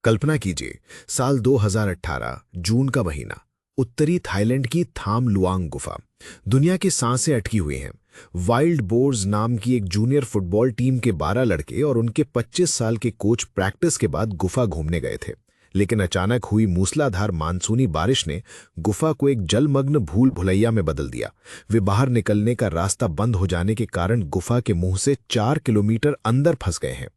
कल्पना कीजिए, साल 2018 जून का महीना। उत्तरी थाईलैंड की थाम लुआंग गुफा। दुनिया की सांसें अटकी हुई हैं। वाइल्ड बोर्स नाम की एक जूनियर फुटबॉल टीम के 12 लड़के और उनके 25 साल के कोच प्रैक्टिस के बाद गुफा घूमने गए थे। लेकिन अचानक हुई मूसलाधार मानसूनी बारिश ने गुफा को एक जलमग्न भूल भुलैया में बदल दिया। वे बाहर निकलने का रास्ता बंद हो जाने के कारण गुफा के मुंह से 4 किलोमीटर अंदर फंस गए हैं।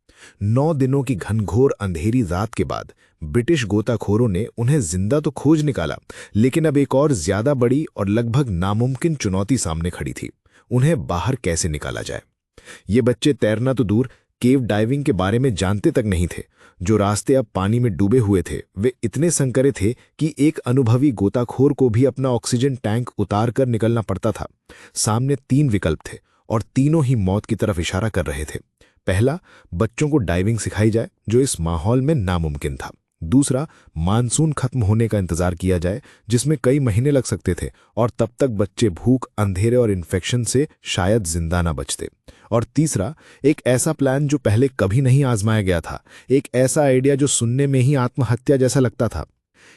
9 दिनों की घनघोर अंधेरी रात के बाद ब्रिटिश गोताखोरों ने उन्हें जिंदा तो खोज निकाला, लेकिन अब एक और ज्यादा बड़ी और लगभग नामुमकिन चुनौती सामने खड़ी थी। उन्हें बाहर कैसे निकाला जाए। ये बच्चे तैरना तो दूर, केव डाइविंग के बारे में जानते तक नहीं थे। जो रास्ते अब पानी में डूबे हुए थे वे इतने संकरे थे कि एक अनुभवी गोताखोर को भी अपना ऑक्सीजन टैंक उतार कर निकलना पड़ता था। सामने 3 विकल्प थे और तीनों ही मौत की तरफ इशारा कर रहे थे। पहला, बच्चों को डाइविंग सिखाई जाए, जो इस माहौल में नामुमकिन था। दूसरा, मानसून खत्म होने का इंतजार किया जाए, जिसमें कई महीने लग सकते थे और तब तक बच्चे भूख, अंधेरे और इन्फेक्शन से शायद जिंदा ना बचते। और तीसरा, एक ऐसा प्लान जो पहले कभी नहीं आजमाया गया था, एक ऐसा आइडिया जो सुनने में ही आत्महत्या जैसा लगता था।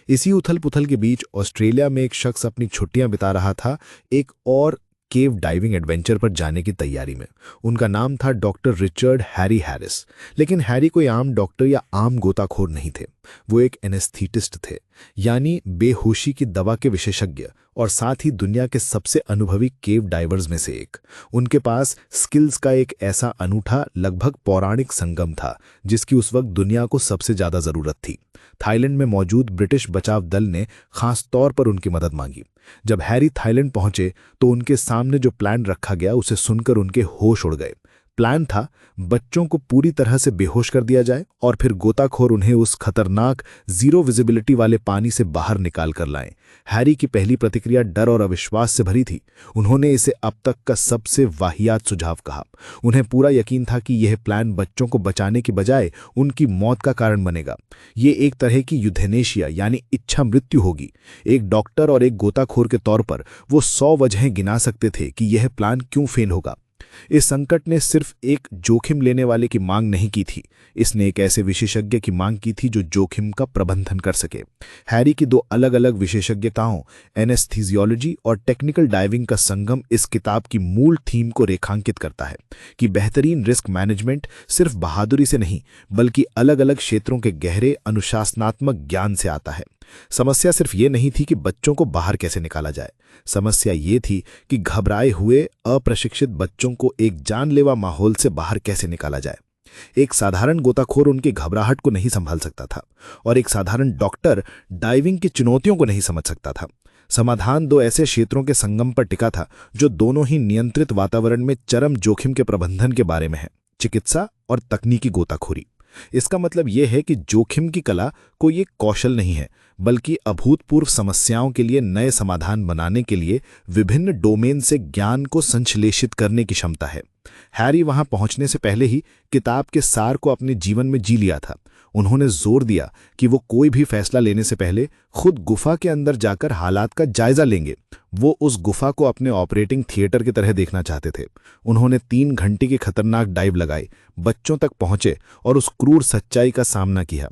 इसी उथल पुथल के बीच ऑस्ट्रेलिया में एक शख्स अपनी छुट्टियां बिता रहा था, एक और केव डाइविंग एडवेंचर पर जाने की तैयारी में। उनका नाम था डॉक्टर रिचर्ड हैरी हैरिस। लेकिन हैरी कोई आम डॉक्टर या आम गोताखोर नहीं थे। वो एक एनेस्थीटिस्ट थे, यानी बेहोशी की दवा के विशेषज्ञ, और साथ ही दुनिया के सबसे अनुभवी केव डाइवर्स में से एक। उनके पास स्किल्स का एक ऐसा अनूठा, लगभग पौराणिक संगम था जिसकी उस वक्त दुनिया को सबसे ज्यादा जरूरत थी। थाईलैंड में मौजूद ब्रिटिश बचाव दल ने खास तौर पर उनकी मदद मांगी। जब हैरी थाईलैंड पहुंचे तो उनके सामने जो प्लान रखा गया उसे सुनकर उनके होश उड़ गए। प्लान था, बच्चों को पूरी तरह से बेहोश कर दिया जाए और फिर गोताखोर उन्हें उस खतरनाक जीरो विजिबिलिटी वाले पानी से बाहर निकाल कर लाएं। हैरी की पहली प्रतिक्रिया डर और अविश्वास से भरी थी। उन्होंने इसे अब तक का सबसे वाहियात सुझाव कहा। उन्हें पूरा यकीन था कि यह प्लान बच्चों को बचाने की बजाय उनकी मौत का कारण बनेगा। ये एक तरह की यूथेनेशिया यानी इच्छा मृत्यु होगी। एक डॉक्टर और एक गोताखोर के तौर पर वो 100 वजहें गिना सकते थे कि यह प्लान क्यों फेल होगा। इस संकट ने सिर्फ एक जोखिम लेने वाले की मांग नहीं की थी, इसने एक ऐसे विशेषज्ञ की मांग की थी जो जोखिम का प्रबंधन कर सके। हैरी की 2 अलग अलग विशेषज्ञताओं, एनेस्थीसियोलॉजी और टेक्निकल डाइविंग का संगम इस किताब की मूल थीम को रेखांकित करता है कि बेहतरीन रिस्क मैनेजमेंट सिर्फ बहादुरी से नहीं, बल्कि अलग अलग क्षेत्रों के गहरे अनुशासनात्मक ज्ञान से आता है। समस्या सिर्फ ये नहीं थी कि बच्चों को बाहर कैसे निकाला जाए। समस्या ये थी कि घबराए हुए, अप्रशिक्षित बच्चों को एक जानलेवा माहौल से बाहर कैसे निकाला जाए। एक साधारण गोताखोर उनकी घबराहट को नहीं संभाल सकता था और एक साधारण डॉक्टर डाइविंग की चुनौतियों को नहीं समझ सकता था। समाधान 2 ऐसे क्षेत्रों के संगम पर टिका था जो दोनों ही नियंत्रित वातावरण में चरम जोखिम के प्रबंधन के बारे में है, चिकित्सा और तकनीकी गोताखोरी। इसका मतलब यह है कि जोखिम की कला कोई एक कौशल नहीं है, बल्कि अभूतपूर्व समस्याओं के लिए नए समाधान बनाने के लिए विभिन्न डोमेन से ज्ञान को संश्लेषित करने की क्षमता है। हैरी वहां पहुंचने से पहले ही किताब के सार को अपने जीवन में जी लिया था। उन्होंने जोर दिया कि वो कोई भी फैसला लेने से पहले खुद गुफा के अंदर जाकर हालात का जायजा लेंगे। वो उस गुफा को अपने ऑपरेटिंग थिएटर की तरह देखना चाहते थे। उन्होंने 3 घंटे की खतरनाक डाइव लगाई, बच्चों तक पहुंचे और उस क्रूर सच्चाई का सामना किया।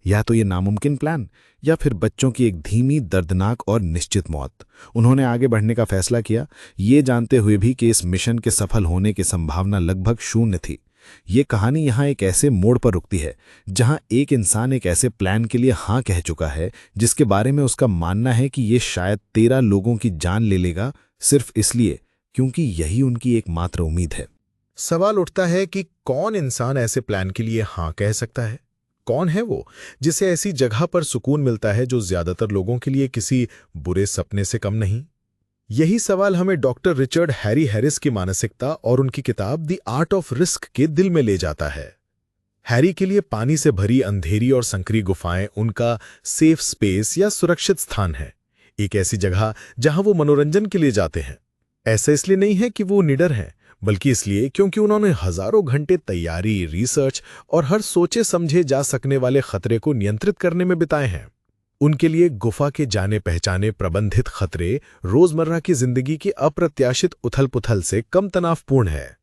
या तो ये नामुमकिन प्लान या फिर बच्चों की एक धीमी, दर्दनाक और निश्चित मौत। उन्होंने आगे बढ़ने का फैसला किया, ये जानते हुए भी कि इस मिशन के सफल होने की संभावना लगभग शून्य थी। ये कहानी यहाँ एक ऐसे मोड़ पर रुकती है जहाँ एक इंसान एक ऐसे प्लान के लिए हाँ कह चुका है जिसके बारे में उसका मानना है कि ये शायद 13 लोगों की जान ले लेगा, सिर्फ इसलिए क्योंकि यही उनकी एकमात्र उम्मीद है। सवाल उठता है कि कौन इंसान ऐसे प्लान के लिए हाँ कह सकता है? कौन है वो जिसे ऐसी जगह पर सुकून मिलता है जो ज्यादातर लोगों के लिए किसी बुरे सपने से कम नहीं? यही सवाल हमें डॉक्टर रिचर्ड हैरी हैरिस की मानसिकता और उनकी किताब द आर्ट ऑफ रिस्क के दिल में ले जाता है। हैरी के लिए पानी से भरी अंधेरी और संकरी गुफाएं उनका सेफ स्पेस या सुरक्षित स्थान है, एक ऐसी जगह जहां वो मनोरंजन के लिए जाते हैं। ऐसा इसलिए नहीं है कि वो निडर हैं, बल्कि इसलिए क्योंकि उन्होंने हजारों घंटे तैयारी, रिसर्च और हर सोचे समझे जा सकने वाले खतरे को नियंत्रित करने में बिताए हैं। उनके लिए गुफा के जाने पहचाने प्रबंधित खतरे रोजमर्रा की जिंदगी की अप्रत्याशित उथल पुथल से कम तनावपूर्ण है।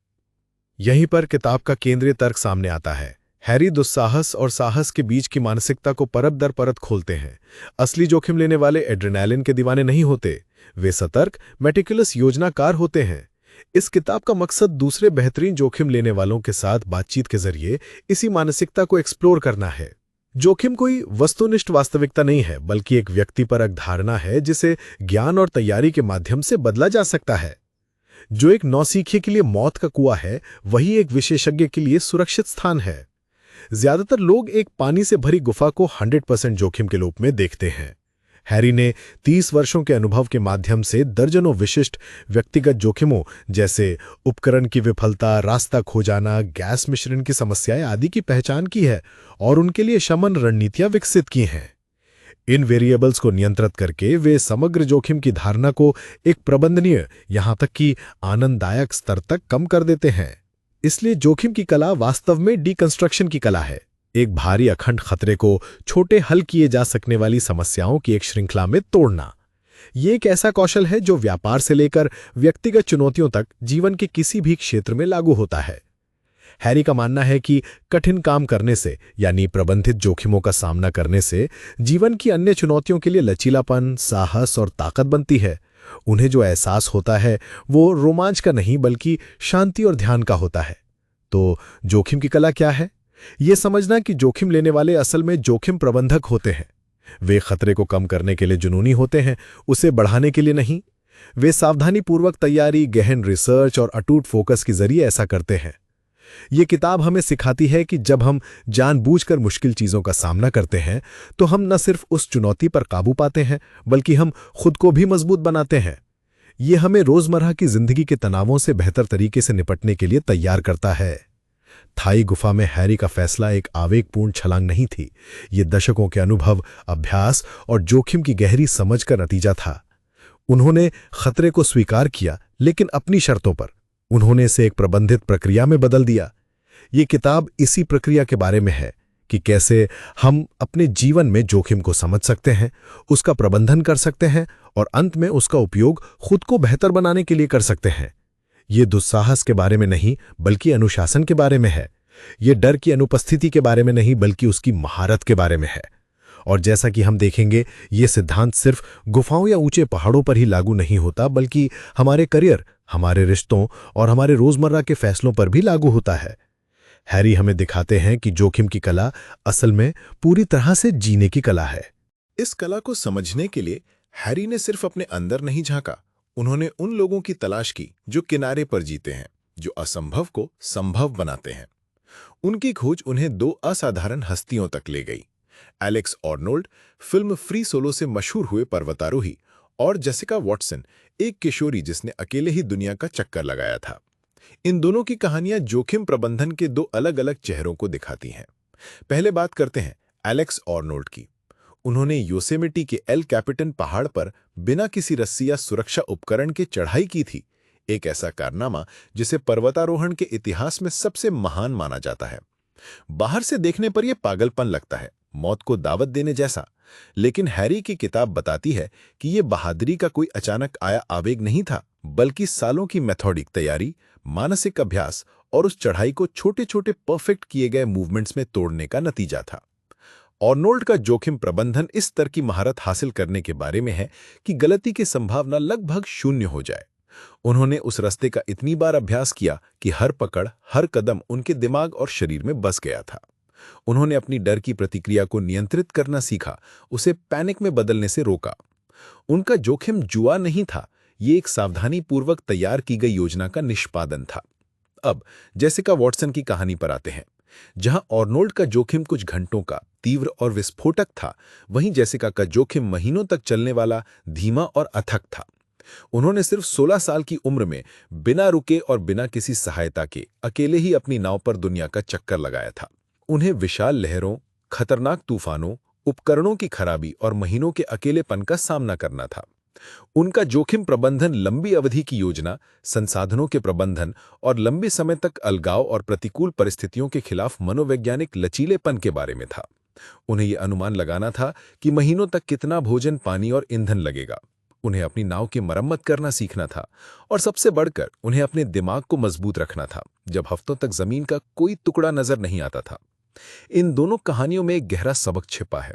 यहीं पर किताब का केंद्रीय तर्क सामने आता है। हैरी दुस्साहस और साहस के बीच की मानसिकता को परत दर परत खोलते हैं। असली जोखिम लेने वाले एड्रेनालिन के दीवाने नहीं होते, वे सतर्क, मेटिकुलस योजनाकार होते हैं। इस किताब का मकसद दूसरे बेहतरीन जोखिम लेने वालों के साथ बातचीत के जरिए इसी मानसिकता को एक्सप्लोर करना है। जोखिम कोई वस्तुनिष्ठ वास्तविकता नहीं है, बल्कि एक व्यक्तिपरक धारणा है जिसे ज्ञान और तैयारी के माध्यम से बदला जा सकता है। जो एक नौसीखिए के लिए मौत का कुआं है, वही एक विशेषज्ञ के लिए सुरक्षित स्थान है। ज्यादातर लोग एक पानी से भरी गुफा को 100% जोखिम के रूप में देखते हैं। हैरी ने 30 वर्षों के अनुभव के माध्यम से दर्जनों विशिष्ट व्यक्तिगत जोखिमों जैसे उपकरण की विफलता, रास्ता खो जाना, गैस मिश्रण की समस्याएं आदि की पहचान की है और उनके लिए शमन रणनीतियां विकसित की हैं। इन वेरिएबल्स को नियंत्रित करके वे समग्र जोखिम की धारणा को एक प्रबंधनीय, यहां तक कि आनंददायक स्तर तक कम कर देते हैं। इसलिए जोखिम की कला वास्तव में डिकंस्ट्रक्शन की कला है, एक भारी अखंड खतरे को छोटे हल किए जा सकने वाली समस्याओं की एक श्रृंखला में तोड़ना। ये एक ऐसा कौशल है जो व्यापार से लेकर व्यक्तिगत चुनौतियों तक जीवन के किसी भी क्षेत्र में लागू होता है। हैरी का मानना है कि कठिन काम करने से, यानी प्रबंधित जोखिमों का सामना करने से, जीवन की अन्य चुनौतियों के लिए लचीलापन, साहस और ताकत बनती है। उन्हें जो एहसास होता है वो रोमांच का नहीं बल्कि शांति और ध्यान का होता है। तो जोखिम की कला क्या है? ये समझना कि जोखिम लेने वाले असल में जोखिम प्रबंधक होते हैं। वे खतरे को कम करने के लिए जुनूनी होते हैं, उसे बढ़ाने के लिए नहीं। वे सावधानीपूर्वक तैयारी, गहन रिसर्च और अटूट फोकस के जरिए ऐसा करते हैं। ये किताब हमें सिखाती है कि जब हम जानबूझकर मुश्किल चीजों का सामना करते हैं तो हम न सिर्फ उस चुनौती पर काबू पाते हैं, बल्कि हम खुद को भी मजबूत बनाते हैं। ये हमें रोजमर्रा की जिंदगी के तनावों से बेहतर तरीके से निपटने के लिए तैयार करता है। थाई गुफा में हैरी का फैसला एक आवेगपूर्ण छलांग नहीं थी। ये दशकों के अनुभव, अभ्यास और जोखिम की गहरी समझ का नतीजा था। उन्होंने खतरे को स्वीकार किया, लेकिन अपनी शर्तों पर। उन्होंने इसे एक प्रबंधित प्रक्रिया में बदल दिया। ये किताब इसी प्रक्रिया के बारे में है कि कैसे हम अपने जीवन में जोखिम को समझ सकते हैं, उसका प्रबंधन कर सकते हैं और अंत में उसका उपयोग खुद को बेहतर बनाने के लिए कर सकते हैं। ये दुस्साहस के बारे में नहीं बल्कि अनुशासन के बारे में है। ये डर की अनुपस्थिति के बारे में नहीं बल्कि उसकी महारत के बारे में है। और जैसा कि हम देखेंगे, ये सिद्धांत सिर्फ गुफाओं या ऊंचे पहाड़ों पर ही लागू नहीं होता, बल्कि हमारे करियर, हमारे रिश्तों और हमारे रोजमर्रा के फैसलों पर भी लागू होता है। हैरी हमें दिखाते हैं कि जोखिम की कला असल में पूरी तरह से जीने की कला है। इस कला को समझने के लिए हैरी ने सिर्फ अपने अंदर नहीं झांका, उन्होंने उन लोगों की तलाश की जो किनारे पर जीते हैं, जो असंभव को संभव बनाते हैं। उनकी खोज उन्हें दो असाधारण हस्तियों तक ले गई। Alex Arnold, film free solo से मशहूर हुए पर्वतारोही, और जेसिका वॉटसन, एक किशोरी जिसने अकेले ही दुनिया का चक्कर लगाया था। इन दोनों की कहानियां जोखिम प्रबंधन के दो अलग-अलग चेहरों को दिखाती हैं। पहले बात करते हैं एलेक्स आर्नोल्ड की। उन्होंने योसेमिटी के एल कैपिटन पहाड़ पर बिना किसी रस्सी या सुरक्षा उपकरण के चढ़ाई की थी, एक ऐसा कारनामा जिसे पर्वतारोहण के इतिहास में सबसे महान माना जाता है। बाहर से देखने पर यह पागलपन लगता है, मौत को दावत देने जैसा, लेकिन हैरी की किताब बताती है कि यह बहादुरी का कोई अचानक आया आवेग नहीं था, बल्कि सालों की मेथोडिक तैयारी, मानसिक अभ्यास और उस चढ़ाई को छोटे-छोटे परफेक्ट किए गए मूवमेंट्स में तोड़ने का नतीजा था। आर्नोल्ड का जोखिम प्रबंधन इस स्तर की महारत हासिल करने के बारे में है कि गलती की संभावना लगभग शून्य हो जाए। उन्होंने उस रास्ते का इतनी बार अभ्यास किया कि हर पकड़, हर कदम उनके दिमाग और शरीर में बस गया था। उन्होंने अपनी डर की प्रतिक्रिया को नियंत्रित करना सीखा, उसे पैनिक में बदलने से रोका। उनका जोखिम जुआ नहीं था, ये एक सावधानीपूर्वक तैयार की गई योजना का निष्पादन था। अब जेसिका वॉटसन की कहानी पर आते हैं। जहां आर्नोल्ड का जोखिम कुछ घंटों का, तीव्र और विस्फोटक था, वहीं जेसिका का जोखिम महीनों तक चलने वाला, धीमा और अथक था। उन्होंने सिर्फ 16 साल की उम्र में बिना रुके और बिना किसी सहायता के अकेले ही अपनी नाव पर दुनिया का चक्कर लगाया था। उन्हें विशाल लहरों, खतरनाक तूफानों, उपकरणों की खराबी और महीनों के अकेलेपन का सामना करना था। उनका जोखिम प्रबंधन लंबी अवधि की योजना, संसाधनों के प्रबंधन और लंबे समय तक अलगाव और प्रतिकूल परिस्थितियों के खिलाफ मनोवैज्ञानिक लचीलेपन के बारे में था। उन्हें यह अनुमान लगाना था कि महीनों तक कितना भोजन, पानी और ईंधन लगेगा। उन्हें अपनी नाव की मरम्मत करना सीखना था और सबसे बढ़कर उन्हें अपने दिमाग को मजबूत रखना था जब हफ्तों तक जमीन का कोई टुकड़ा नजर नहीं आता था। इन दोनों कहानियों में एक गहरा सबक छिपा है।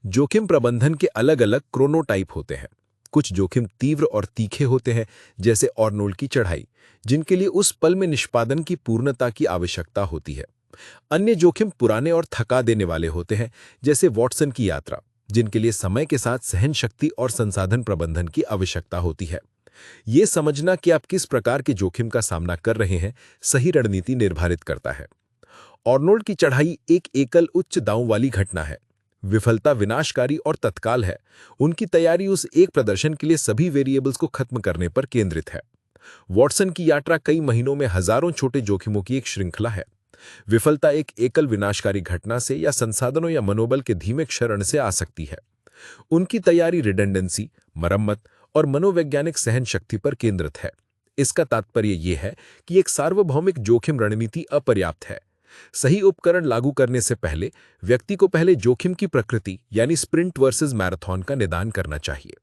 जोखिम प्रबंधन के अलग-अलग क्रोनोटाइप होते हैं। कुछ जोखिम तीव्र और तीखे होते हैं, जैसे ऑर्नोल्ड की चढ़ाई, जिनके लिए उस पल में निष्पादन की पूर्णता की आवश्यकता होती है। अन्य जोखिम पुराने और थका देने वाले होते हैं, जैसे वॉटसन की यात्रा, जिनके लिए समय के साथ सहन शक्ति और संसाधन प्रबंधन की आवश्यकता होती है। ये समझना कि आप किस प्रकार के जोखिम का सामना कर रहे हैं, सही रणनीति निर्धारित करता है। ऑर्नोल्ड की चढ़ाई एक एकल उच्च दांव वाली घटना है। विफलता विनाशकारी और तत्काल है। उनकी तैयारी उस एक प्रदर्शन के लिए सभी वेरिएबल्स को खत्म करने पर केंद्रित है। वॉटसन की यात्रा कई महीनों में हजारों छोटे जोखिमों की एक श्रृंखला है। विफलता एक एकल विनाशकारी घटना से या संसाधनों या मनोबल के धीमे क्षरण से आ सकती है। उनकी तैयारी रिडंडेंसी, मरम्मत और मनोवैज्ञानिक सहन शक्ति पर केंद्रित है। इसका तात्पर्य यह है कि एक सार्वभौमिक जोखिम रणनीति अपर्याप्त है। सही उपकरण लागू करने से पहले व्यक्ति को पहले जोखिम की प्रकृति यानी स्प्रिंट वर्सेस मैराथन का निदान करना चाहिए।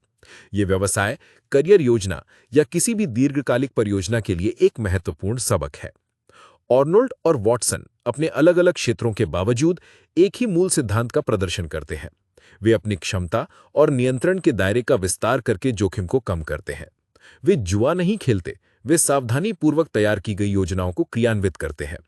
ये व्यवसाय, करियर योजना या किसी भी दीर्घकालिक परियोजना के लिए एक महत्वपूर्ण सबक है। ऑर्नोल्ड और वॉटसन अपने अलग-अलग क्षेत्रों के बावजूद एक ही मूल सिद्धांत का प्रदर्शन करते हैं। वे अपनी क्षमता और नियंत्रण के दायरे का विस्तार करके जोखिम को कम करते हैं। वे जुआ नहीं खेलते, वे सावधानीपूर्वक तैयार की गई योजनाओं को क्रियान्वित करते हैं।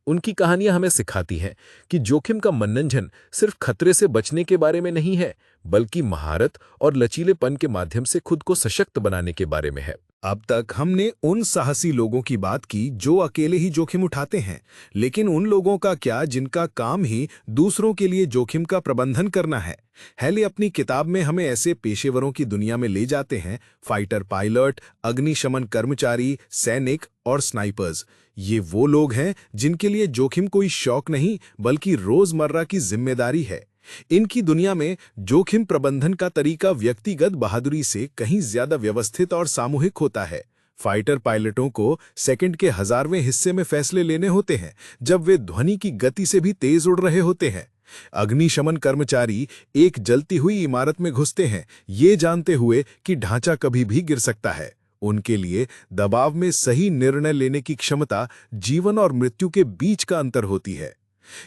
उनकी कहानियां हमें सिखाती हैं कि जोखिम का मनोरंजन सिर्फ खतरे से बचने के बारे में नहीं है, बल्कि महारत और लचीलेपन के माध्यम से खुद को सशक्त बनाने के बारे में है। अब तक हमने उन साहसी लोगों की बात की जो अकेले ही जोखिम उठाते हैं, लेकिन उन लोगों का क्या जिनका काम ही दूसरों के लिए जोखिम का प्रबंधन करना है। हैली अपनी किताब में हमें ऐसे पेशेवरों की दुनिया में ले जाते हैं, फाइटर पायलट, अग्निशमन कर्मचारी, सैनिक और स्नाइपर्स। ये वो लोग हैं जिनके लिए जोखिम कोई शौक नहीं बल्कि रोजमर्रा की जिम्मेदारी है। इनकी दुनिया में जोखिम प्रबंधन का तरीका व्यक्तिगत बहादुरी से कहीं ज्यादा व्यवस्थित और सामूहिक होता है। फाइटर पायलटों को सेकंड के 1000वें हिस्से में फैसले लेने होते हैं, जब वे ध्वनि की गति से भी तेज उड़ रहे होते हैं। अग्निशमन कर्मचारी एक जलती हुई इमारत में घुसते हैं, ये जानते हुए कि ढांचा कभी भी गिर सकता है। उनके लिए दबाव में सही निर्णय लेने की क्षमता जीवन और मृत्यु के बीच का अंतर होती है।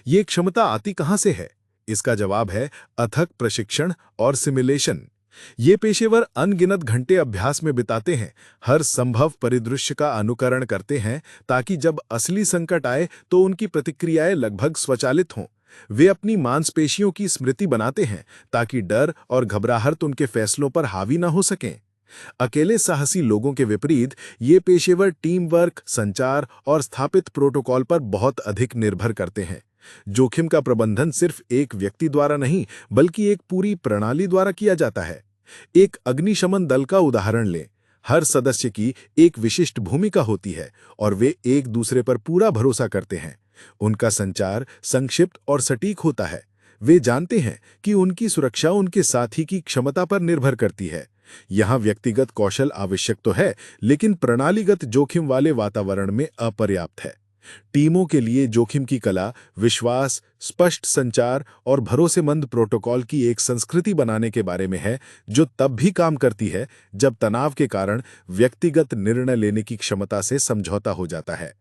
ये क्षमता आती कहां से है? इसका जवाब है अथक प्रशिक्षण और सिमुलेशन। ये पेशेवर अनगिनत घंटे अभ्यास में बिताते हैं, हर संभव परिदृश्य का अनुकरण करते हैं ताकि जब असली संकट आए तो उनकी प्रतिक्रियाएं लगभग स्वचालित हों। वे अपनी मांसपेशियों की स्मृति बनाते हैं ताकि डर और घबराहट उनके फैसलों पर हावी न हो सकें। अकेले साहसी लोगों के विपरीत ये पेशेवर टीम वर्क, संचार और स्थापित प्रोटोकॉल पर बहुत अधिक निर्भर करते हैं। जोखिम का प्रबंधन सिर्फ एक व्यक्ति द्वारा नहीं बल्कि एक पूरी प्रणाली द्वारा किया जाता है। एक अग्निशमन दल का उदाहरण लें। हर सदस्य की एक विशिष्ट भूमिका होती है और वे एक दूसरे पर पूरा भरोसा करते हैं। उनका संचार संक्षिप्त और सटीक होता है। वे जानते हैं कि उनकी सुरक्षा उनके साथी की क्षमता पर निर्भर करती है। यहाँ व्यक्तिगत कौशल आवश्यक तो है, लेकिन प्रणालीगत जोखिम वाले वातावरण में अपर्याप्त है। टीमों के लिए जोखिम की कला, विश्वास, स्पष्ट संचार और भरोसेमंद प्रोटोकॉल की एक संस्कृति बनाने के बारे में है, जो तब भी काम करती है जब तनाव के कारण व्यक्तिगत निर्णय लेने की क्षमता से समझौता हो जाता है।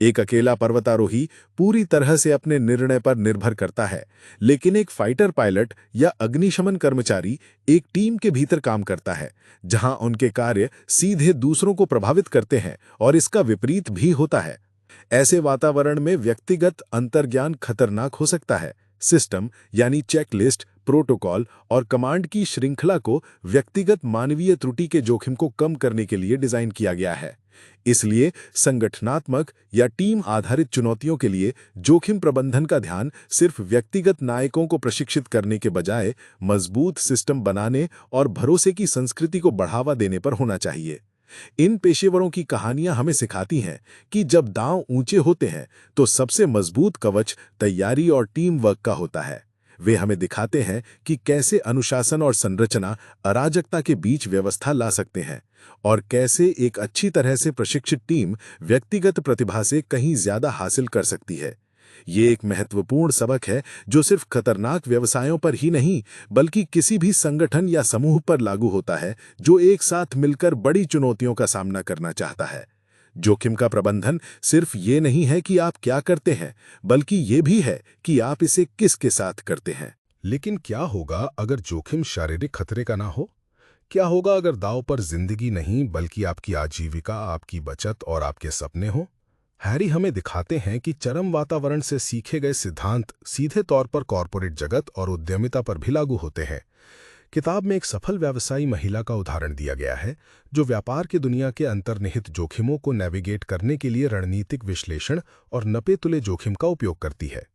एक अकेला पर्वतारोही पूरी तरह से अपने निर्णय पर निर्भर करता है, लेकिन एक फाइटर पायलट या अग्निशमन कर्मचारी एक टीम के भीतर काम करता है, जहां उनके कार्य सीधे दूसरों को प्रभावित करते हैं और इसका विपरीत भी होता है। ऐसे वातावरण में व्यक्तिगत अंतर्ज्ञान खतरनाक हो सकता है। सिस्टम यानी चेकलिस्ट, प्रोटोकॉल और कमांड की श्रृंखला को व्यक्तिगत मानवीय त्रुटि के जोखिम को कम करने के लिए डिजाइन किया गया है। इसलिए संगठनात्मक या टीम आधारित चुनौतियों के लिए जोखिम प्रबंधन का ध्यान सिर्फ व्यक्तिगत नायकों को प्रशिक्षित करने के बजाय मजबूत सिस्टम बनाने और भरोसे की संस्कृति को बढ़ावा देने पर होना चाहिए। इन पेशेवरों की कहानियां हमें सिखाती हैं कि जब दांव ऊंचे होते हैं तो सबसे मजबूत कवच तैयारी और टीम वर्क का होता है। वे हमें दिखाते हैं कि कैसे अनुशासन और संरचना अराजकता के बीच व्यवस्था ला सकते हैं और कैसे एक अच्छी तरह से प्रशिक्षित टीम व्यक्तिगत प्रतिभा से कहीं ज्यादा हासिल कर सकती है। ये एक महत्वपूर्ण सबक है जो सिर्फ खतरनाक व्यवसायों पर ही नहीं बल्कि किसी भी संगठन या समूह पर लागू होता है जो एक साथ मिलकर बड़ी चुनौतियों का सामना करना चाहता है। जोखिम का प्रबंधन सिर्फ ये नहीं है कि आप क्या करते हैं, बल्कि ये भी है कि आप इसे किसके साथ करते हैं। लेकिन क्या होगा अगर जोखिम शारीरिक खतरे का ना हो? क्या होगा अगर दांव पर जिंदगी नहीं बल्कि आपकी आजीविका, आपकी बचत और आपके सपने हो? हैरी हमें दिखाते हैं कि चरम वातावरण से सीखे गए सिद्धांत सीधे तौर पर कॉरपोरेट जगत और उद्यमिता पर भी लागू होते हैं। किताब में एक सफल व्यवसायी महिला का उदाहरण दिया गया है जो व्यापार की दुनिया के अंतर्निहित जोखिमों को नेविगेट करने के लिए रणनीतिक विश्लेषण और नपे तुले जोखिम का उपयोग करती है।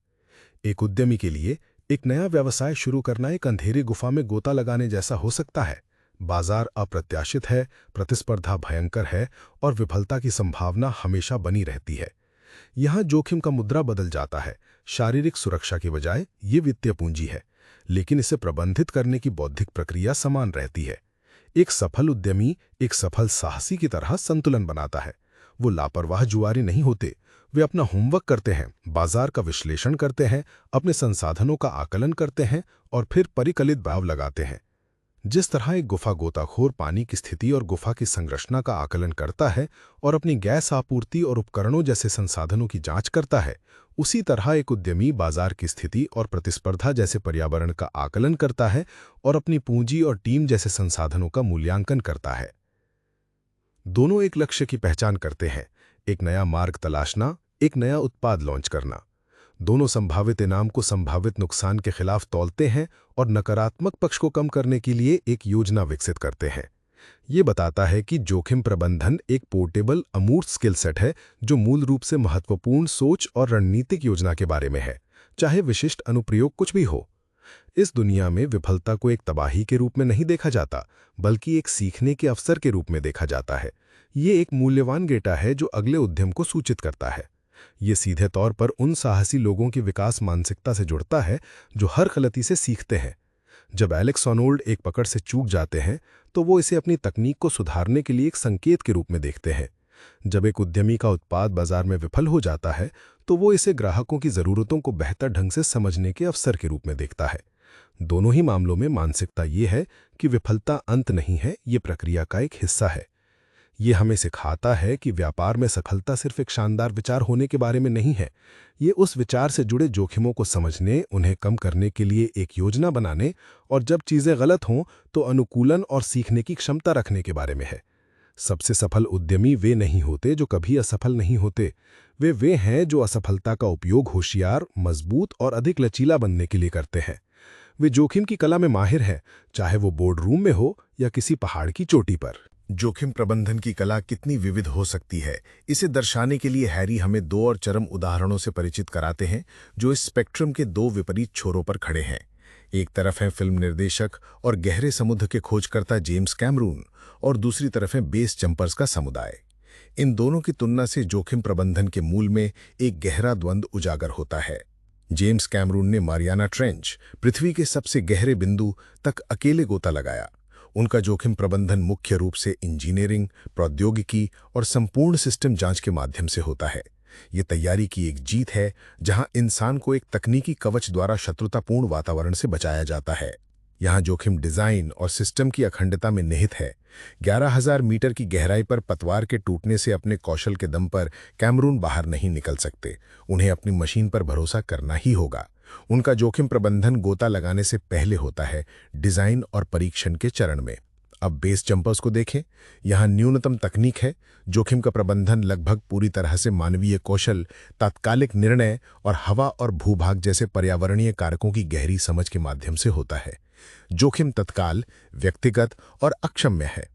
एक उद्यमी के लिए एक नया व्यवसाय शुरू करना एक अंधेरी गुफा में गोता लगाने जैसा हो सकता है। बाजार अप्रत्याशित है, प्रतिस्पर्धा भयंकर है और विफलता की संभावना हमेशा बनी रहती है। यहाँ जोखिम का मुद्रा बदल जाता है। शारीरिक सुरक्षा की बजाय ये वित्तीय पूंजी है, लेकिन इसे प्रबंधित करने की बौद्धिक प्रक्रिया समान रहती है। एक सफल उद्यमी एक सफल साहसी की तरह संतुलन बनाता है। वो लापरवाह जुआरी नहीं होते। वे अपना होमवर्क करते हैं, बाजार का विश्लेषण करते हैं, अपने संसाधनों का आकलन करते हैं और फिर परिकलित दांव लगाते हैं। जिस तरह एक गुफा गोताखोर पानी की स्थिति और गुफा की संरचना का आकलन करता है और अपनी गैस आपूर्ति और उपकरणों जैसे संसाधनों की जांच करता है, उसी तरह एक उद्यमी बाजार की स्थिति और प्रतिस्पर्धा जैसे पर्यावरण का आकलन करता है और अपनी पूंजी और टीम जैसे संसाधनों का मूल्यांकन करता है। दोनों एक लक्ष्य की पहचान करते हैं, एक नया मार्ग तलाशना, एक नया उत्पाद लॉन्च करना। दोनों संभावित इनाम को संभावित नुकसान के खिलाफ तौलते हैं और नकारात्मक पक्ष को कम करने के लिए एक योजना विकसित करते हैं। ये बताता है कि जोखिम प्रबंधन एक पोर्टेबल अमूर्त स्किल सेट है जो मूल रूप से महत्वपूर्ण सोच और रणनीतिक योजना के बारे में है, चाहे विशिष्ट अनुप्रयोग कुछ भी हो। इस दुनिया में विफलता को एक तबाही के रूप में नहीं देखा जाता, बल्कि एक सीखने के अवसर के रूप में देखा जाता है। ये एक मूल्यवान डेटा है जो अगले उद्यम को सूचित करता है। ये सीधे तौर पर उन साहसी लोगों की विकास मानसिकता से जुड़ता है जो हर गलती से सीखते हैं। जब एलेक्स ऑर्नोल्ड एक पकड़ से चूक जाते हैं तो वो इसे अपनी तकनीक को सुधारने के लिए एक संकेत के रूप में देखते हैं। जब एक उद्यमी का उत्पाद बाजार में विफल हो जाता है तो वो इसे ग्राहकों की ज़रूरतों को बेहतर ढंग से समझने के अवसर के रूप में देखता है। दोनों ही मामलों में मानसिकता ये है कि विफलता अंत नहीं है, ये प्रक्रिया का एक हिस्सा है। ये हमें सिखाता है कि व्यापार में सफलता सिर्फ एक शानदार विचार होने के बारे में नहीं है। ये उस विचार से जुड़े जोखिमों को समझने, उन्हें कम करने के लिए एक योजना बनाने और जब चीज़ें गलत हों तो अनुकूलन और सीखने की क्षमता रखने के बारे में है। सबसे सफल उद्यमी वे नहीं होते जो कभी असफल नहीं होते। वे हैं जो असफलता का उपयोग होशियार, मजबूत और अधिक लचीला बनने के लिए करते हैं। वे जोखिम की कला में माहिर हैं, चाहे वो बोर्ड रूम में हो या किसी पहाड़ की चोटी पर। जोखिम प्रबंधन की कला कितनी विविध हो सकती है, इसे दर्शाने के लिए हैरी हमें दो और चरम उदाहरणों से परिचित कराते हैं जो इस स्पेक्ट्रम के दो विपरीत छोरों पर खड़े हैं। एक तरफ है फिल्म निर्देशक और गहरे समुद्र के खोजकर्ता जेम्स कैमरून और दूसरी तरफ है बेस जंपर्स का समुदाय। इन दोनों की तुलना से जोखिम प्रबंधन के मूल में एक गहरा द्वंद्व उजागर होता है। जेम्स कैमरून ने मारियाना ट्रेंच, पृथ्वी के सबसे गहरे बिंदु तक अकेले गोता लगाया। उनका जोखिम प्रबंधन मुख्य रूप से इंजीनियरिंग, प्रौद्योगिकी और संपूर्ण सिस्टम जांच के माध्यम से होता है। ये तैयारी की एक जीत है जहां इंसान को एक तकनीकी कवच द्वारा शत्रुतापूर्ण वातावरण से बचाया जाता है। यहाँ जोखिम डिजाइन और सिस्टम की अखंडता में निहित है। 11,000 मीटर की गहराई पर पतवार के टूटने से अपने कौशल के दम पर कैमरून बाहर नहीं निकल सकते। उन्हें अपनी मशीन पर भरोसा करना ही होगा। उनका जोखिम प्रबंधन गोता लगाने से पहले होता है, डिजाइन और परीक्षण के चरण में। अब बेस जंपर्स को देखें। यहाँ न्यूनतम तकनीक है। जोखिम का प्रबंधन लगभग पूरी तरह से मानवीय कौशल, तात्कालिक निर्णय और हवा और भूभाग जैसे पर्यावरणीय कारकों की गहरी समझ के माध्यम से होता है। जोखिम तत्काल, व्यक्तिगत और अक्षम्य है।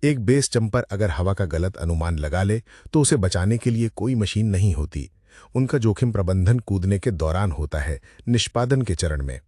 एक बेस जंपर अगर हवा का गलत अनुमान लगा ले तो उसे बचाने के लिए कोई मशीन नहीं होती। उनका जोखिम प्रबंधन कूदने के दौरान होता है, निष्पादन के चरण में।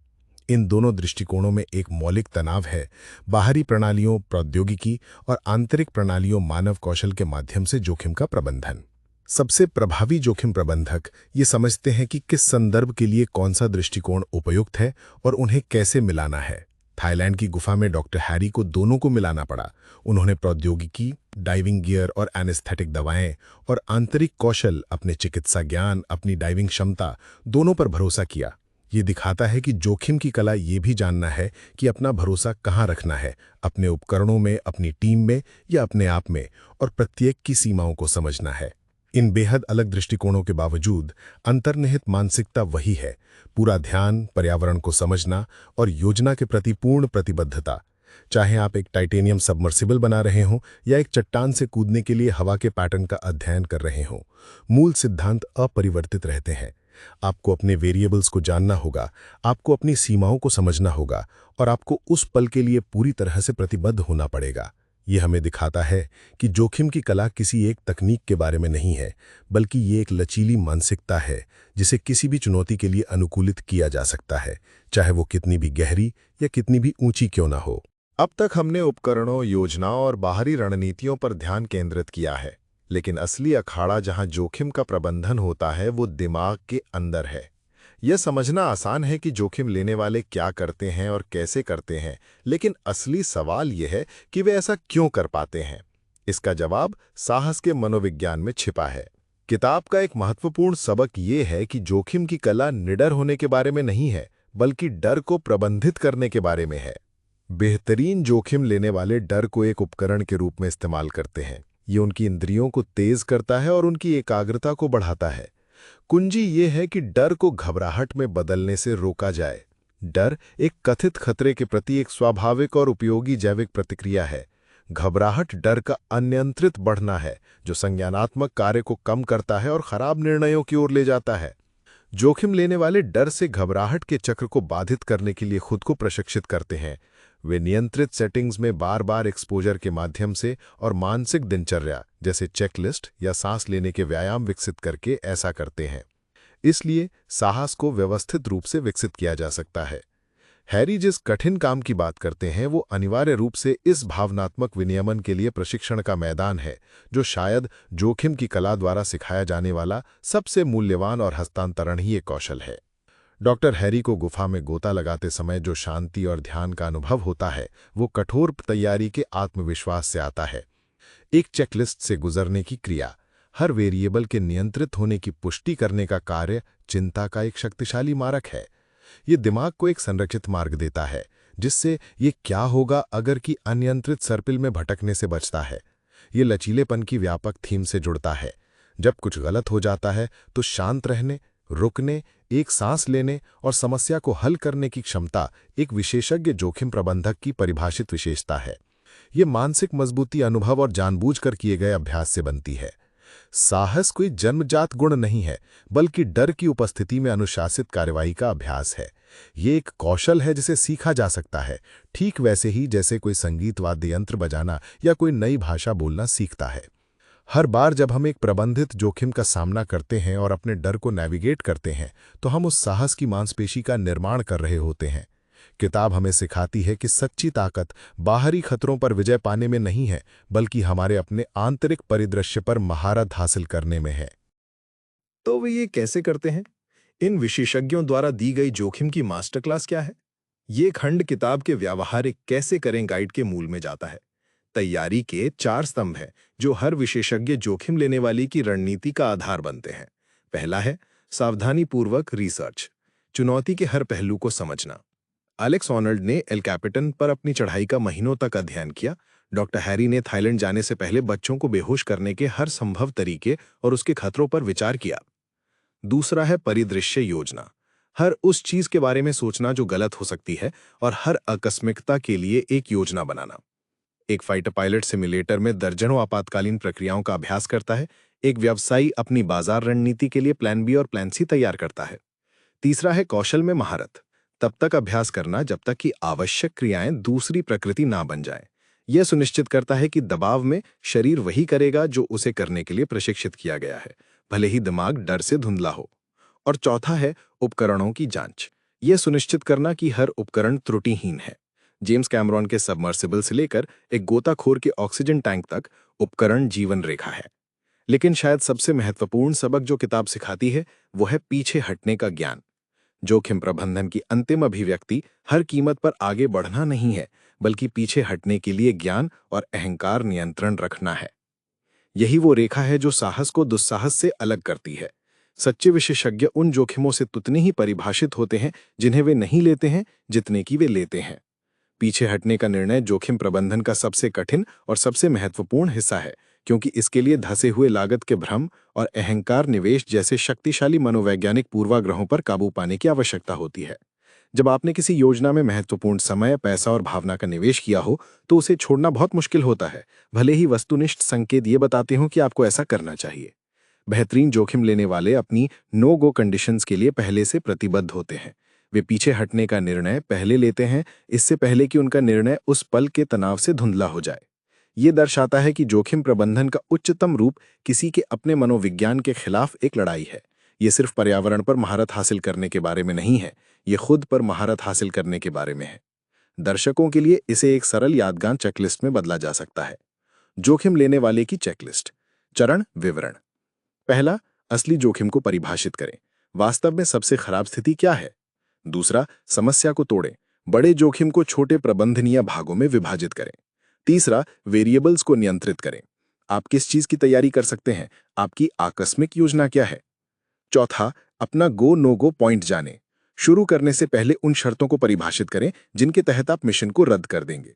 इन दोनों दृष्टिकोणों में एक मौलिक तनाव है। बाहरी प्रणालियों, प्रौद्योगिकी और आंतरिक प्रणालियों, मानव कौशल के माध्यम से जोखिम का प्रबंधन। सबसे प्रभावी जोखिम प्रबंधक ये समझते हैं कि किस संदर्भ के लिए कौन सा दृष्टिकोण उपयुक्त है और उन्हें कैसे मिलाना है। थाईलैंड की गुफा में डॉक्टर हैरी को दोनों को मिलाना पड़ा। उन्होंने प्रौद्योगिकी, डाइविंग गियर और एनेस्थेटिक दवाएं और आंतरिक कौशल, अपने चिकित्सा ज्ञान, अपनी डाइविंग क्षमता, दोनों पर भरोसा किया। ये दिखाता है कि जोखिम की कला ये भी जानना है कि अपना भरोसा कहाँ रखना है, अपने उपकरणों में, अपनी टीम में या अपने आप में, और प्रत्येक की सीमाओं को समझना है। इन बेहद अलग दृष्टिकोणों के बावजूद अंतर्निहित मानसिकता वही है, पूरा ध्यान, पर्यावरण को समझना और योजना के प्रति पूर्ण प्रतिबद्धता। चाहे आप एक टाइटेनियम सबमर्सिबल बना रहे हों या एक चट्टान से कूदने के लिए हवा के पैटर्न का अध्ययन कर रहे हों, मूल सिद्धांत अपरिवर्तित रहते हैं। आपको अपने वेरिएबल्स को जानना होगा, आपको अपनी सीमाओं को समझना होगा और आपको उस पल के लिए पूरी तरह से प्रतिबद्ध होना पड़ेगा। यह हमें दिखाता है कि जोखिम की कला किसी एक तकनीक के बारे में नहीं है, बल्कि ये एक लचीली मानसिकता है जिसे किसी भी चुनौती के लिए अनुकूलित किया जा सकता है, चाहे वो कितनी भी गहरी या कितनी भी ऊंची क्यों ना हो। अब तक हमने उपकरणों, योजनाओं और बाहरी रणनीतियों पर ध्यान केंद्रित किया है, लेकिन असली अखाड़ा जहां जोखिम का प्रबंधन होता है वो दिमाग के अंदर है। यह समझना आसान है कि जोखिम लेने वाले क्या करते हैं और कैसे करते हैं, लेकिन असली सवाल यह है कि वे ऐसा क्यों कर पाते हैं। इसका जवाब साहस के मनोविज्ञान में छिपा है। किताब का एक महत्वपूर्ण सबक ये है कि जोखिम की कला निडर होने के बारे में नहीं है, बल्कि डर को प्रबंधित करने के बारे में है। बेहतरीन जोखिम लेने वाले डर को एक उपकरण के रूप में इस्तेमाल करते हैं। ये उनकी इंद्रियों को तेज करता है और उनकी एकाग्रता को बढ़ाता है। कुंजी ये है कि डर को घबराहट में बदलने से रोका जाए। डर एक कथित खतरे के प्रति एक स्वाभाविक और उपयोगी जैविक प्रतिक्रिया है। घबराहट डर का अनियंत्रित बढ़ना है, जो संज्ञानात्मक कार्य को कम करता है और खराब निर्णयों की ओर ले जाता है। जोखिम लेने वाले डर से घबराहट के चक्र को बाधित करने के लिए खुद को प्रशिक्षित करते हैं। वे नियंत्रित सेटिंग्स में बार बार एक्सपोजर के माध्यम से और मानसिक दिनचर्या जैसे चेकलिस्ट या सांस लेने के व्यायाम विकसित करके ऐसा करते हैं। इसलिए साहस को व्यवस्थित रूप से विकसित किया जा सकता है। हैरी जिस कठिन काम की बात करते हैं वो अनिवार्य रूप से इस भावनात्मक विनियमन के लिए प्रशिक्षण का मैदान है, जो शायद जोखिम की कला द्वारा सिखाया जाने वाला सबसे मूल्यवान और हस्तांतरण ही एक कौशल है। डॉक्टर हैरी को गुफा में गोता लगाते समय जो शांति और ध्यान का अनुभव होता है, वो कठोर तैयारी के आत्मविश्वास से आता है। एक चेकलिस्ट से गुजरने की क्रिया, हर वेरिएबल के नियंत्रित होने की पुष्टि करने का कार्य चिंता का एक शक्तिशाली मारक है। ये दिमाग को एक संरक्षित मार्ग देता है, जिससे ये क्या होगा अगर की अनियंत्रित सर्पिल में भटकने से बचता है। ये लचीलेपन की व्यापक थीम से जुड़ता है। जब कुछ गलत हो जाता है तो शांत रहने, रुकने, एक सांस लेने और समस्या को हल करने की क्षमता एक विशेषज्ञ जोखिम प्रबंधक की परिभाषित विशेषता है। ये मानसिक मजबूती अनुभव और जानबूझकर किए गए अभ्यास से बनती है। साहस कोई जन्मजात गुण नहीं है, बल्कि डर की उपस्थिति में अनुशासित कार्रवाई का अभ्यास है। ये एक कौशल है जिसे सीखा जा सकता है, ठीक वैसे ही जैसे कोई संगीत वाद्य यंत्र बजाना या कोई नई भाषा बोलना सीखता है। हर बार जब हम एक प्रबंधित जोखिम का सामना करते हैं और अपने डर को नेविगेट करते हैं, तो हम उस साहस की मांसपेशी का निर्माण कर रहे होते हैं। किताब हमें सिखाती है कि सच्ची ताकत बाहरी खतरों पर विजय पाने में नहीं है, बल्कि हमारे अपने आंतरिक परिदृश्य पर महारत हासिल करने में है। तो वे ये कैसे करते हैं? इन विशेषज्ञों द्वारा दी गई जोखिम की मास्टर क्लास क्या है? ये खंड किताब के व्यावहारिक कैसे करें गाइड के मूल में जाता है। तैयारी के 4 स्तंभ हैं, जो हर विशेषज्ञ जोखिम लेने वाली की रणनीति का आधार बनते हैं। पहला है सावधानीपूर्वक रिसर्च, चुनौती के हर पहलू को समझना। एलेक्स ऑर्नल्ड ने एल कैपिटन पर अपनी चढ़ाई का महीनों तक अध्ययन किया। डॉक्टर हैरी ने थाईलैंड जाने से पहले बच्चों को बेहोश करने के हर संभव तरीके और उसके खतरों पर विचार किया। दूसरा है परिदृश्य योजना, हर उस चीज के बारे में सोचना जो गलत हो सकती है और हर आकस्मिकता के लिए एक योजना बनाना। एक फाइटर पायलट सिमुलेटर में दर्जनों आपातकालीन प्रक्रियाओं का अभ्यास करता है। एक व्यवसायी अपनी बाजार रणनीति के लिए प्लान बी और प्लान सी तैयार करता है। तीसरा है कौशल में महारत, तब तक अभ्यास करना जब तक कि आवश्यक क्रियाएं दूसरी प्रकृति ना बन जाएं। यह सुनिश्चित करता है कि दबाव में शरीर वही करेगा जो उसे करने के लिए प्रशिक्षित किया गया है, भले ही दिमाग डर से धुंधला हो। और चौथा है उपकरणों की जांच, यह सुनिश्चित करना कि हर उपकरण त्रुटिहीन है। जेम्स कैमरॉन के सबमर्सिबल से लेकर एक गोताखोर के ऑक्सीजन टैंक तक उपकरण जीवन रेखा है। लेकिन शायद सबसे महत्वपूर्ण सबक जो किताब सिखाती है वो है पीछे हटने का ज्ञान। जोखिम प्रबंधन की अंतिम अभिव्यक्ति हर कीमत पर आगे बढ़ना नहीं है, बल्कि पीछे हटने के लिए ज्ञान और अहंकार नियंत्रण रखना है। यही वो रेखा है जो साहस को दुस्साहस से अलग करती है। सच्चे विशेषज्ञ उन जोखिमों से उतने ही परिभाषित होते हैं जिन्हें वे नहीं लेते हैं जितने की वे लेते हैं। पीछे हटने का निर्णय जोखिम प्रबंधन का सबसे कठिन और सबसे महत्वपूर्ण हिस्सा है, क्योंकि इसके लिए धसे हुए लागत के भ्रम और अहंकार निवेश जैसे शक्तिशाली मनोवैज्ञानिक पूर्वाग्रहों पर काबू पाने की आवश्यकता होती है। जब आपने किसी योजना में महत्वपूर्ण समय, पैसा और भावना का निवेश किया हो, तो उसे छोड़ना बहुत मुश्किल होता है, भले ही वस्तुनिष्ठ संकेत ये बताते हों कि आपको ऐसा करना चाहिए। बेहतरीन जोखिम लेने वाले अपनी नो गो कंडीशंस के लिए पहले से प्रतिबद्ध होते हैं। वे पीछे हटने का निर्णय पहले लेते हैं, इससे पहले कि उनका निर्णय उस पल के तनाव से धुंधला हो जाए। ये दर्शाता है कि जोखिम प्रबंधन का उच्चतम रूप किसी के अपने मनोविज्ञान के खिलाफ एक लड़ाई है। ये सिर्फ पर्यावरण पर महारत हासिल करने के बारे में नहीं है, ये खुद पर महारत हासिल करने के बारे में है। दर्शकों के लिए इसे एक सरल यादगार चेकलिस्ट में बदला जा सकता है। जोखिम लेने वाले की चेकलिस्ट। चरण विवरण। पहला, असली जोखिम को परिभाषित करें। वास्तव में सबसे खराब स्थिति क्या है? दूसरा, समस्या को तोड़ें। बड़े जोखिम को छोटे प्रबंधनीय भागों में विभाजित करें। तीसरा, वेरिएबल्स को नियंत्रित करें। आप किस चीज की तैयारी कर सकते हैं? आपकी आकस्मिक योजना क्या है? चौथा, अपना गो नो गो पॉइंट जानें। शुरू करने से पहले उन शर्तों को परिभाषित करें जिनके तहत आप मिशन को रद्द कर देंगे।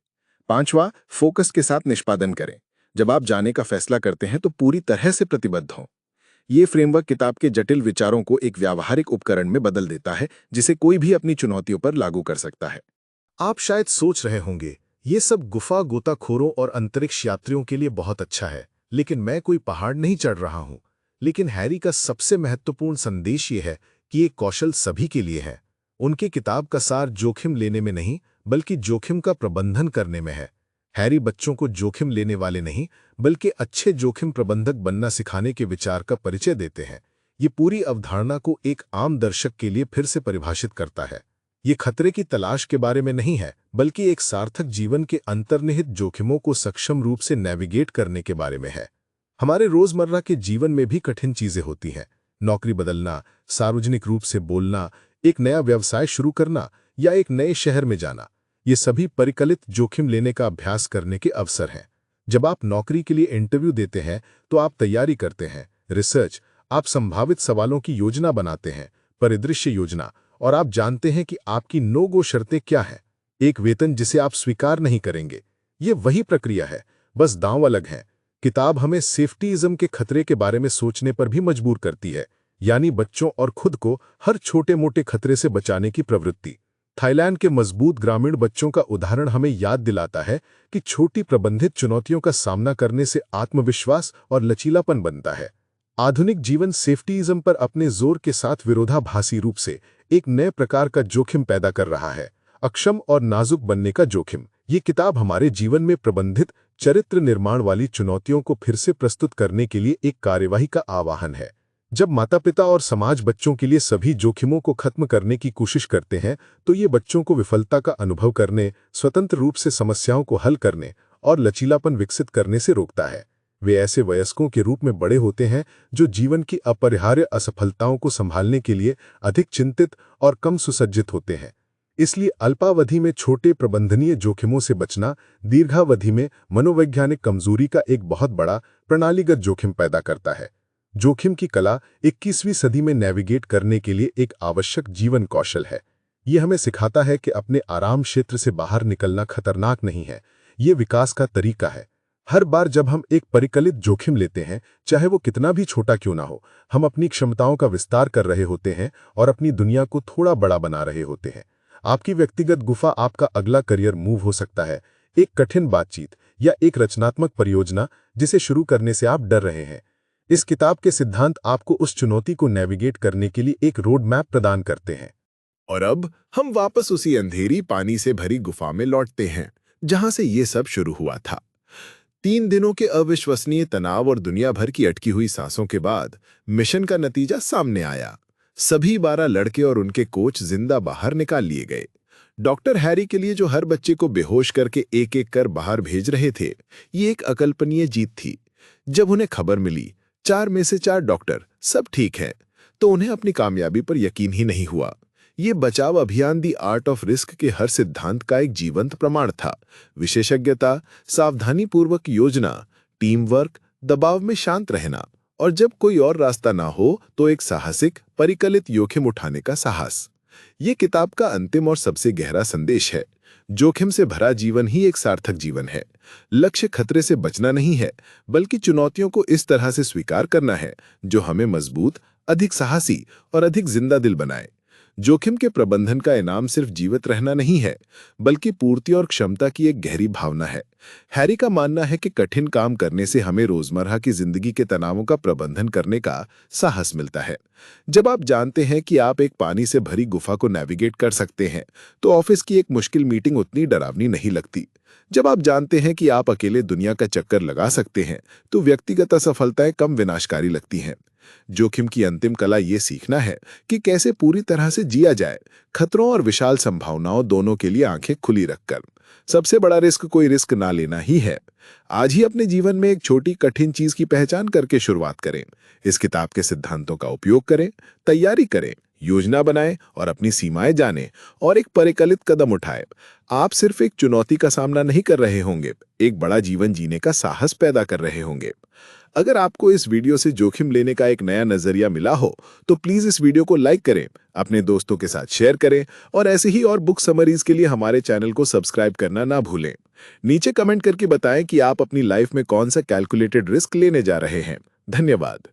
पांचवा, फोकस के साथ निष्पादन करें। जब आप जाने का फैसला करते हैं तो पूरी तरह से प्रतिबद्ध हों। ये फ्रेमवर्क किताब के जटिल विचारों को एक व्यावहारिक उपकरण में बदल देता है, जिसे कोई भी अपनी चुनौतियों पर लागू कर सकता है। आप शायद सोच रहे होंगे, ये सब गुफा गोताखोरों और अंतरिक्ष यात्रियों के लिए बहुत अच्छा है, लेकिन मैं कोई पहाड़ नहीं चढ़ रहा हूं। लेकिन हैरी का सबसे महत्वपूर्ण संदेश ये है कि ये कौशल सभी के लिए है। उनकी किताब का सार जोखिम लेने में नहीं, बल्कि जोखिम का प्रबंधन करने में है। हैरी बच्चों को जोखिम लेने वाले नहीं, बल्कि अच्छे जोखिम प्रबंधक बनना सिखाने के विचार का परिचय देते हैं। ये पूरी अवधारणा को एक आम दर्शक के लिए फिर से परिभाषित करता है। ये खतरे की तलाश के बारे में नहीं है, बल्कि एक सार्थक जीवन के अंतर्निहित जोखिमों को सक्षम रूप से नेविगेट करने के बारे में है। हमारे रोजमर्रा के जीवन में भी कठिन चीजें होती हैं। नौकरी बदलना, सार्वजनिक रूप से बोलना, एक नया व्यवसाय शुरू करना या एक नए शहर में जाना, ये सभी परिकलित जोखिम लेने का अभ्यास करने के अवसर हैं। जब आप नौकरी के लिए इंटरव्यू देते हैं तो आप तैयारी करते हैं, रिसर्च, आप संभावित सवालों की योजना बनाते हैं, परिदृश्य योजना, और आप जानते हैं कि आपकी नो गो शर्तें क्या हैं। एक वेतन जिसे आप स्वीकार नहीं करेंगे। ये वही प्रक्रिया है, बस दांव अलग है। किताब हमें सेफ्टीइज्म के खतरे के बारे में सोचने पर भी मजबूर करती है, यानी बच्चों और खुद को हर छोटे मोटे खतरे से बचाने की प्रवृत्ति। थाईलैंड के मजबूत ग्रामीण बच्चों का उदाहरण हमें याद दिलाता है कि छोटी प्रबंधित चुनौतियों का सामना करने से आत्मविश्वास और लचीलापन बनता है। आधुनिक जीवन सेफ्टीइज्म पर अपने जोर के साथ विरोधाभासी रूप से एक नए प्रकार का जोखिम पैदा कर रहा है, अक्षम और नाजुक बनने का जोखिम। ये किताब हमारे जीवन में प्रबंधित चरित्र निर्माण वाली चुनौतियों को फिर से प्रस्तुत करने के लिए एक कार्यवाही का आह्वान है। जब माता-पिता और समाज बच्चों के लिए सभी जोखिमों को खत्म करने की कोशिश करते हैं, तो ये बच्चों को विफलता का अनुभव करने, स्वतंत्र रूप से समस्याओं को हल करने और लचीलापन विकसित करने से रोकता है। वे ऐसे वयस्कों के रूप में बड़े होते हैं जो जीवन की अपरिहार्य असफलताओं को संभालने के लिए अधिक चिंतित और कम सुसज्जित होते हैं। इसलिए अल्पावधि में छोटे प्रबंधनीय जोखिमों से बचना दीर्घावधि में मनोवैज्ञानिक कमजोरी का एक बहुत बड़ा प्रणालीगत जोखिम पैदा करता है। जोखिम की कला 21वीं सदी में नेविगेट करने के लिए एक आवश्यक जीवन कौशल है। ये हमें सिखाता है कि अपने आराम क्षेत्र से बाहर निकलना खतरनाक नहीं है, ये विकास का तरीका है। हर बार जब हम एक परिकलित जोखिम लेते हैं, चाहे वो कितना भी छोटा क्यों ना हो, हम अपनी क्षमताओं का विस्तार कर रहे होते हैं और अपनी दुनिया को थोड़ा बड़ा बना रहे होते हैं। आपकी व्यक्तिगत गुफा आपका अगला करियर मूव हो सकता है, एक कठिन बातचीत या एक रचनात्मक परियोजना जिसे शुरू करने से आप डर रहे हैं। इस किताब के सिद्धांत आपको उस चुनौती को नेविगेट करने के लिए एक रोड मैप प्रदान करते हैं। और अब हम वापस उसी अंधेरी पानी से भरी गुफा में लौटते हैं जहां से ये सब शुरू हुआ था। 3 दिनों के अविश्वसनीय तनाव और दुनिया भर की अटकी हुई सांसों के बाद मिशन का नतीजा सामने आया। सभी 12 लड़के और उनके कोच जिंदा बाहर निकाल लिए गए। डॉक्टर हैरी के लिए, जो हर बच्चे को बेहोश करके एक एक कर बाहर भेज रहे थे, ये एक अकल्पनीय जीत थी। जब उन्हें खबर मिली 4 में से 4 डॉक्टर सब ठीक हैं, तो उन्हें अपनी कामयाबी पर यकीन ही नहीं हुआ। ये बचाव अभियान दी आर्ट ऑफ रिस्क के हर सिद्धांत का एक जीवंत प्रमाण था। विशेषज्ञता, सावधानीपूर्वक योजना, टीम वर्क, दबाव में शांत रहना और जब कोई और रास्ता ना हो तो एक साहसिक परिकलित जोखिम उठाने का साहस। ये किताब का अंतिम और सबसे गहरा संदेश है। जोखिम से भरा जीवन ही एक सार्थक जीवन है। लक्ष्य खतरे से बचना नहीं है, बल्कि चुनौतियों को इस तरह से स्वीकार करना है जो हमें मजबूत, अधिक साहसी और अधिक जिंदा दिल बनाए। जोखिम के प्रबंधन का इनाम सिर्फ जीवित रहना नहीं है, बल्कि पूर्ति और क्षमता की एक गहरी भावना है। हैरी का मानना है कि कठिन काम करने से हमें रोजमर्रा की जिंदगी के तनावों का प्रबंधन करने का साहस मिलता है। जब आप जानते हैं कि आप एक पानी से भरी गुफा को नेविगेट कर सकते हैं, तो ऑफिस की एक मुश्किल मीटिंग उतनी डरावनी नहीं लगती। जब आप जानते हैं कि आप अकेले दुनिया का चक्कर लगा सकते हैं, तो व्यक्तिगत असफलताएं कम विनाशकारी लगती हैं। जोखिम की अंतिम कला ये सीखना है कि कैसे पूरी तरह से जिया जाए, खतरों और विशाल संभावनाओं दोनों के लिए आंखें खुली रखकर। सबसे बड़ा रिस्क कोई रिस्क ना लेना ही है। आज ही अपने जीवन में एक छोटी कठिन चीज की पहचान करके शुरुआत करें। इस किताब के सिद्धांतों का उपयोग करें, तैयारी करें, योजना बनाएं और अपनी सीमाएं जानें और एक परिकलित कदम उठाएं। आप सिर्फ एक चुनौती का सामना नहीं कर रहे होंगे, एक बड़ा जीवन जीने का साहस पैदा कर रहे होंगे। अगर आपको इस वीडियो से जोखिम लेने का एक नया नजरिया मिला हो, तो प्लीज इस वीडियो को लाइक करें, अपने दोस्तों के साथ शेयर करें और ऐसे ही और बुक समरीज के लिए हमारे चैनल को सब्सक्राइब करना ना भूलें। नीचे कमेंट करके बताएं कि आप अपनी लाइफ में कौन सा कैलकुलेटेड रिस्क लेने जा रहे हैं। धन्यवाद।